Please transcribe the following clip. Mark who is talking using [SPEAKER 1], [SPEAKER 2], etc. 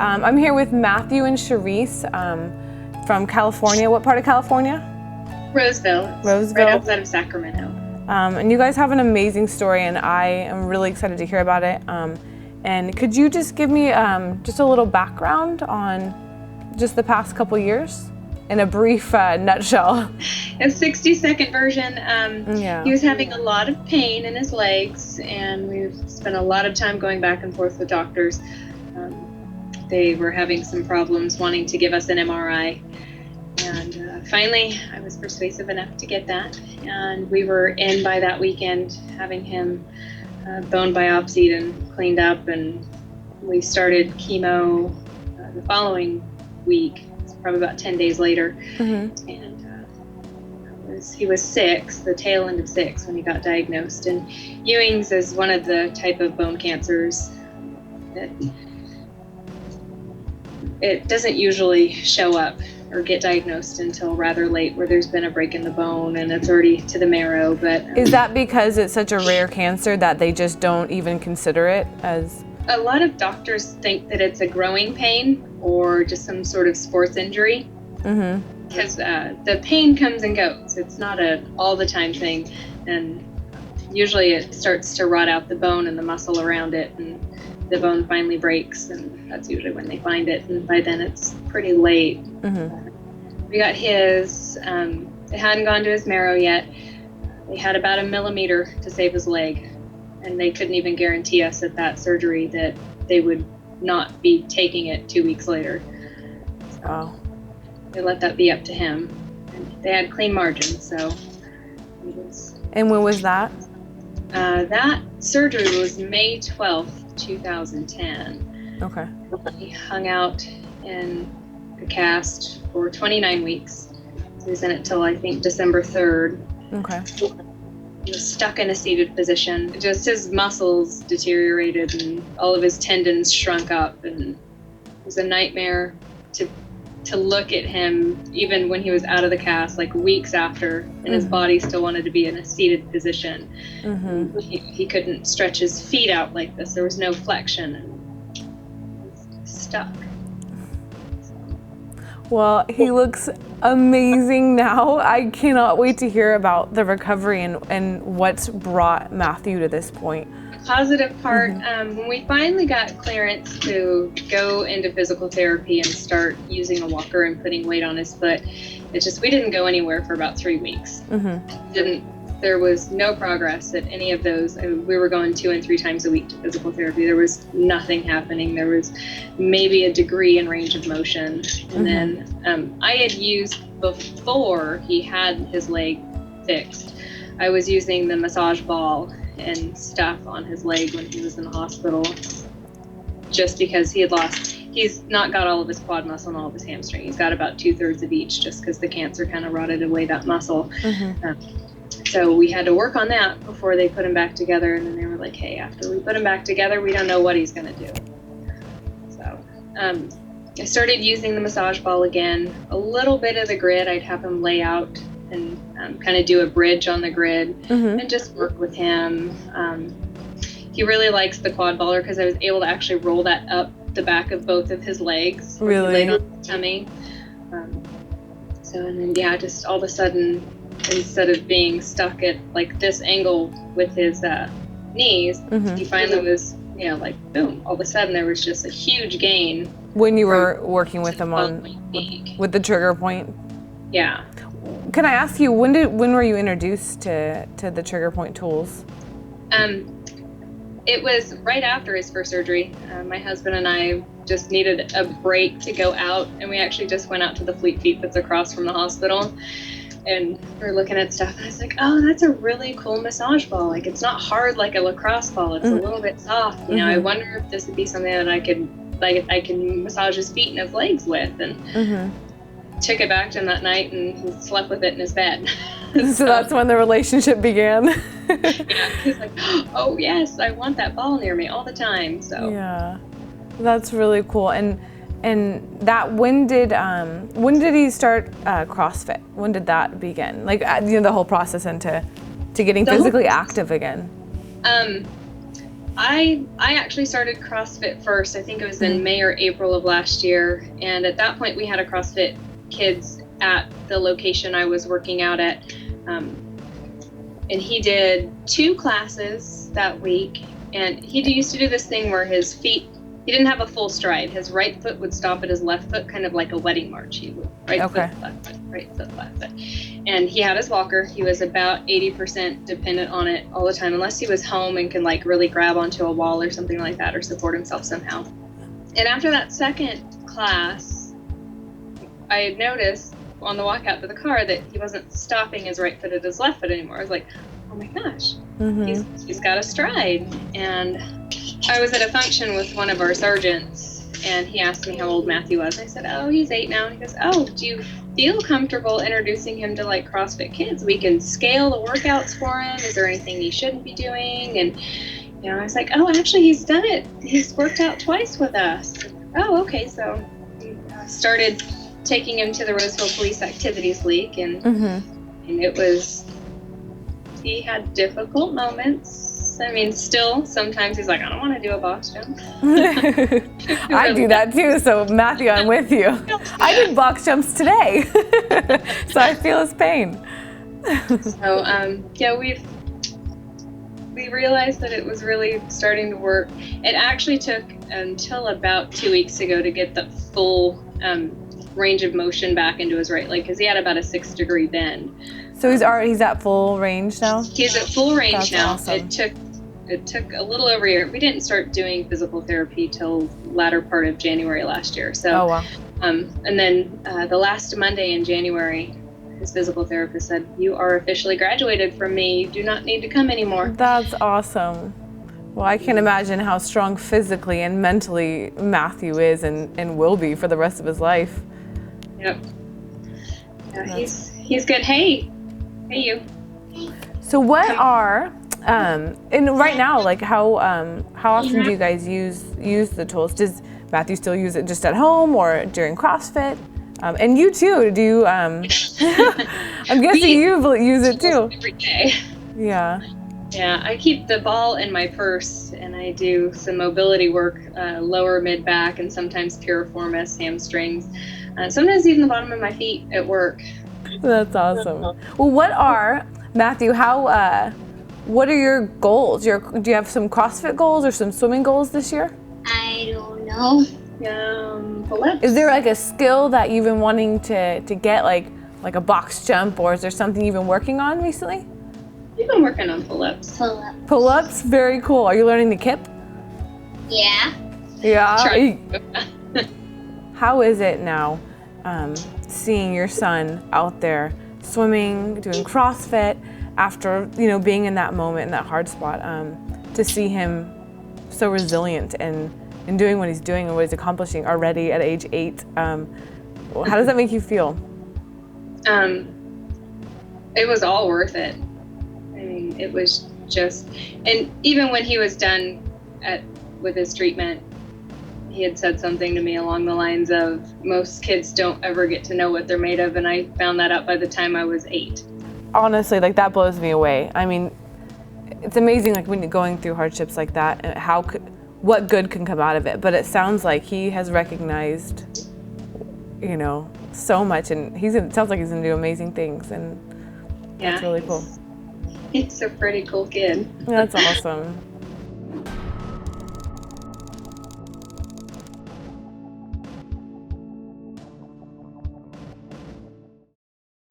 [SPEAKER 1] I'm here with Matthew and Cherise from California. What part of California?
[SPEAKER 2] Roseville.
[SPEAKER 1] Roseville.
[SPEAKER 2] Right outside of Sacramento.
[SPEAKER 1] And you guys have an amazing story, and I am really excited to hear about it. And could you just give me just a little background on just the past couple years in a brief nutshell?
[SPEAKER 2] A 60-second version.
[SPEAKER 1] Yeah.
[SPEAKER 2] He was having a lot of pain in his legs, and we've spent a lot of time going back and forth with doctors. They were having some problems wanting to give us an MRI. And finally, I was persuasive enough to get that. And we were in by that weekend having him bone biopsied and cleaned up. And we started chemo the following week, probably about 10 days later. Mm-hmm. And he was 6, the tail end of 6 when he got diagnosed. And Ewing's is one of the type of bone cancers that it doesn't usually show up or get diagnosed until rather late, where there's been a break in the bone and it's already to the marrow. But
[SPEAKER 1] is that because it's such a rare cancer that they just don't even consider it as?
[SPEAKER 2] A lot of doctors think that it's a growing pain or just some sort of sports injury. Mm-hmm. Because the pain comes and goes. It's not a all the time thing, and usually it starts to rot out the bone and the muscle around it, and the bone finally breaks, and that's usually when they find it, and by then it's pretty late. Mm-hmm. We got his, it hadn't gone to his marrow yet. They had about 1 millimeter to save his leg, and they couldn't even guarantee us at that surgery that they would not be taking it 2 weeks later. So
[SPEAKER 1] wow.
[SPEAKER 2] They let that be up to him. And they had clean margins, so it was.
[SPEAKER 1] And when was that?
[SPEAKER 2] That surgery was May 12th, 2010.
[SPEAKER 1] Okay.
[SPEAKER 2] He hung out in the cast for 29 weeks. So he was in it till I think December 3rd.
[SPEAKER 1] Okay.
[SPEAKER 2] He was stuck in a seated position. Just his muscles deteriorated and all of his tendons shrunk up, and it was a nightmare to look at him even when he was out of the cast, like weeks after, and mm-hmm. his body still wanted to be in a seated position. Mm-hmm. He couldn't stretch his feet out like this. There was no flexion, and he was stuck.
[SPEAKER 1] Well, he looks amazing now. I cannot wait to hear about the recovery and what's brought Matthew to this point.
[SPEAKER 2] Positive part, mm-hmm. When we finally got clearance to go into physical therapy and start using a walker and putting weight on his foot, it's just we didn't go anywhere for about 3 weeks. Mm-hmm. There was no progress at any of those. I mean, we were going 2 and 3 times a week to physical therapy. There was nothing happening. There was maybe a degree in range of motion. And mm-hmm. then I had used, before he had his leg fixed, I was using the massage ball and stuff on his leg when he was in the hospital, just because he's not got all of his quad muscle and all of his hamstring. He's got about 2/3 of each, just because the cancer kind of rotted away that muscle. Mm-hmm. So we had to work on that before they put him back together, and then they were like, hey, after we put him back together, we don't know what he's going to do. So I started using the massage ball again, a little bit of the grid. I'd have him lay out and kind of do a bridge on the grid, mm-hmm. and just work with him. He really likes the quad baller because I was able to actually roll that up the back of both of his legs.
[SPEAKER 1] Really?
[SPEAKER 2] He laid on his tummy. And then, just all of a sudden, instead of being stuck at like this angle with his knees, mm-hmm. he finally was, like boom, all of a sudden there was just a huge gain.
[SPEAKER 1] When you were working with him with the TriggerPoint?
[SPEAKER 2] Yeah.
[SPEAKER 1] Can I ask you, when were you introduced to the TriggerPoint tools?
[SPEAKER 2] It was right after his first surgery. My husband and I just needed a break to go out, and we actually just went out to the Fleet Feet that's across from the hospital, and we're looking at stuff, and I was like, oh, that's a really cool massage ball. Like, it's not hard like a lacrosse ball. It's mm-hmm. a little bit soft. Mm-hmm. I wonder if this would be something that I can massage his feet and his legs with. And mm-hmm. took it back to him that night, and he slept with it in his bed.
[SPEAKER 1] So that's when the relationship began.
[SPEAKER 2] Yeah, he's like, oh yes, I want that ball near me all the time. So
[SPEAKER 1] yeah, that's really cool. And that when did he start CrossFit? When did that begin? Like the whole process into getting physically active again.
[SPEAKER 2] I actually started CrossFit first. I think it was in May or April of last year. And at that point, we had a CrossFit Kids at the location I was working out at. And he did 2 classes that week. And he used to do this thing where his feet, he didn't have a full stride. His right foot would stop at his left foot, kind of like a wedding march. He would right foot, left foot, right foot, left foot. And he had his walker. He was about 80% dependent on it all the time, unless he was home and can like really grab onto a wall or something like that, or support himself somehow. And after that second class, I had noticed on the walk out to the car that he wasn't stopping his right foot at his left foot anymore. I was like, oh my gosh, he's got a stride. And I was at a function with one of our sergeants, and he asked me how old Matthew was. I said, oh, he's 8 now. And he goes, oh, do you feel comfortable introducing him to like CrossFit Kids? We can scale the workouts for him. Is there anything he shouldn't be doing? And I was like, oh, actually, he's done it. He's worked out twice with us. Oh, okay. So I started taking him to the Roseville Police Activities League, and it was, he had difficult moments. I mean, still, sometimes he's like, I don't want to do a box jump.
[SPEAKER 1] I do that too, so Matthew, I'm with you. I did box jumps today, so I feel his pain.
[SPEAKER 2] So, we realized that it was really starting to work. It actually took until about 2 weeks ago to get the full range of motion back into his right leg, because he had about a 6-degree bend.
[SPEAKER 1] So he's at full range now?
[SPEAKER 2] He's at full range.
[SPEAKER 1] That's
[SPEAKER 2] now.
[SPEAKER 1] Awesome.
[SPEAKER 2] It took a little over a year. We didn't start doing physical therapy till latter part of January last year. So,
[SPEAKER 1] oh, wow.
[SPEAKER 2] And then the last Monday in January, his physical therapist said, you are officially graduated from me. You do not need to come anymore.
[SPEAKER 1] That's awesome. Well, I can't imagine how strong physically and mentally Matthew is and will be for the rest of his life.
[SPEAKER 2] Yep. Yeah, he's good. Hey you.
[SPEAKER 1] So what are and right now, like how often do you guys use the tools? Does Matthew still use it just at home or during CrossFit? And you too, do you, I'm guessing you use it too.
[SPEAKER 2] Every day.
[SPEAKER 1] Yeah.
[SPEAKER 2] Yeah, I keep the ball in my purse, and I do some mobility work, lower mid back, and sometimes piriformis, hamstrings, sometimes even the bottom of my feet at work.
[SPEAKER 1] That's awesome. Well, Matthew, what are your goals? Do you have some CrossFit goals or some swimming goals this year?
[SPEAKER 3] I don't know.
[SPEAKER 2] Pull-ups.
[SPEAKER 1] Is there like a skill that you've been wanting to get, like a box jump, or is there something you've been working on recently?
[SPEAKER 2] I've been working on pull-ups.
[SPEAKER 1] Pull-ups? Very cool. Are you learning the kip?
[SPEAKER 3] Yeah.
[SPEAKER 1] Yeah. How is it now, seeing your son out there swimming, doing CrossFit, after being in that moment, in that hard spot, to see him so resilient and doing what he's doing and what he's accomplishing already at age 8? How does that make you feel?
[SPEAKER 2] It was all worth it. I mean, it was just, and even when he was done with his treatment, he had said something to me along the lines of, most kids don't ever get to know what they're made of, and I found that out by the time I was 8.
[SPEAKER 1] Honestly, like, that blows me away. I mean, it's amazing, like, when you're going through hardships like that, and what good can come out of it. But it sounds like he has recognized, so much, and it sounds like he's gonna do amazing things, and that's really cool.
[SPEAKER 2] He's a pretty cool kid.
[SPEAKER 1] That's awesome.